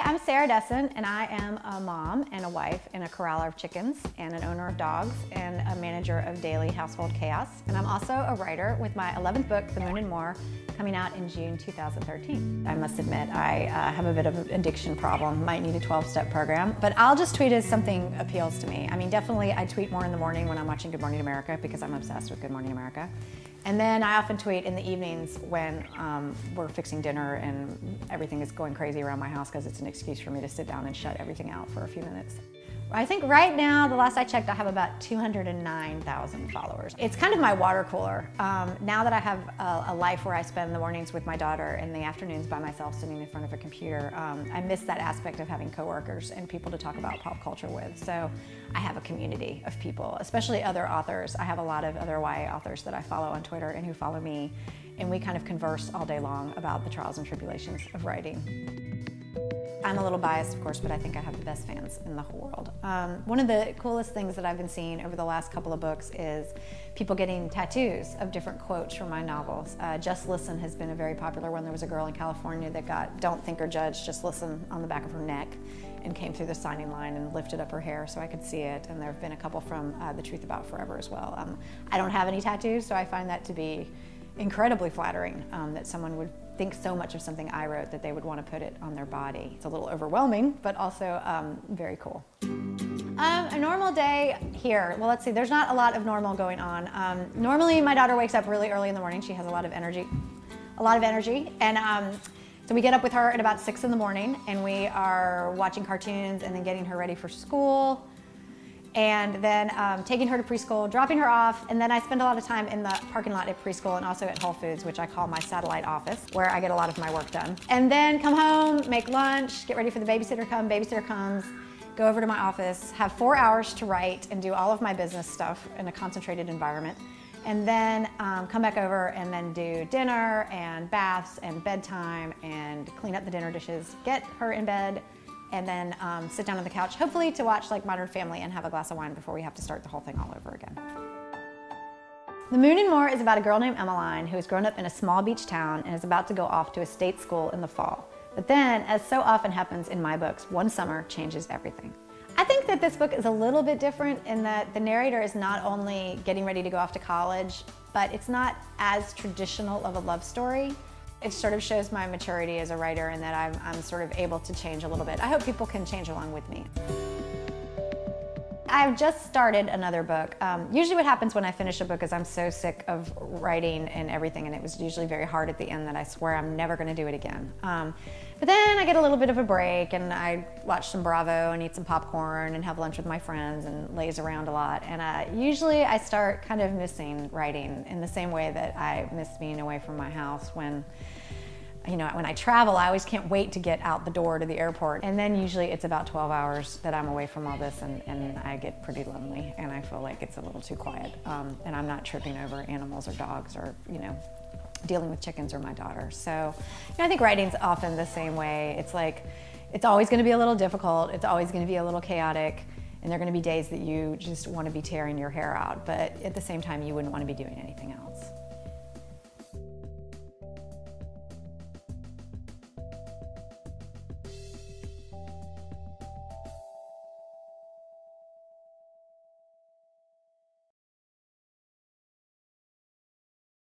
I'm Sarah Dessen, and I am a mom and a wife and a corraler of chickens and an owner of dogs and a manager of daily household chaos. And I'm also a writer with my 11th book, The Moon and More, coming out in June 2013. I must admit, I have a bit of an addiction problem, might need a 12-step program, but I'll just tweet as something appeals to me. I mean, definitely I tweet more in the morning when I'm watching Good Morning America because I'm obsessed with Good Morning America. And then I often tweet in the evenings when we're fixing dinner and everything is going crazy around my house because it's an excuse for me to sit down and shut everything out for a few minutes. I think right now, the last I checked, I have about 209,000 followers. It's kind of my water cooler. Now that I have a life where I spend the mornings with my daughter and the afternoons by myself sitting in front of a computer, I miss that aspect of having coworkers and people to talk about pop culture with. So I have a community of people, especially other authors. I have a lot of other YA authors that I follow on Twitter and who follow me, and we kind of converse all day long about the trials and tribulations of writing. I'm a little biased, of course, but I think I have the best fans in the whole world. One of the coolest things that I've been seeing over the last couple of books is people getting tattoos of different quotes from my novels. Just Listen has been a very popular one. There was a girl in California that got "Don't think or judge, just listen" on the back of her neck and came through the signing line and lifted up her hair so I could see it. And there have been a couple from The Truth About Forever as well. I don't have any tattoos, so I find that to be incredibly flattering, that someone would think so much of something I wrote that they would want to put it on their body. It's a little overwhelming, but also very cool. A normal day here, well, let's see, there's not a lot of normal going on. Normally my daughter wakes up really early in the morning. She has a lot of energy, and so we get up with her at about 6 in the morning and we are watching cartoons and then getting her ready for school, and then taking her to preschool, dropping her off, and then I spend a lot of time in the parking lot at preschool and also at Whole Foods, which I call my satellite office, where I get a lot of my work done. And then come home, make lunch, get ready for the babysitter to come, babysitter comes, go over to my office, have 4 hours to write and do all of my business stuff in a concentrated environment, and then come back over and then do dinner and baths and bedtime and clean up the dinner dishes, get her in bed, and then sit down on the couch, hopefully to watch like Modern Family and have a glass of wine before we have to start the whole thing all over again. The Moon and More is about a girl named Emaline who has grown up in a small beach town and is about to go off to a state school in the fall. But then, as so often happens in my books, one summer changes everything. I think that this book is a little bit different in that the narrator is not only getting ready to go off to college, but it's not as traditional of a love story. It sort of shows my maturity as a writer and that I'm sort of able to change a little bit. I hope people can change along with me. I've just started another book. Usually what happens when I finish a book is I'm so sick of writing and everything, and it was usually very hard at the end that I swear I'm never going to do it again. But then I get a little bit of a break and I watch some Bravo and eat some popcorn and have lunch with my friends and laze around a lot. And usually I start kind of missing writing in the same way that I miss being away from my house when I travel. I always can't wait to get out the door to the airport. And then usually it's about 12 hours that I'm away from all this and I get pretty lonely and I feel like it's a little too quiet. And I'm not tripping over animals or dogs or, dealing with chickens or my daughter. So I think writing's often the same way. It's like, it's always gonna be a little difficult. It's always gonna be a little chaotic. And there are gonna be days that you just wanna be tearing your hair out. But at the same time, you wouldn't wanna be doing anything else.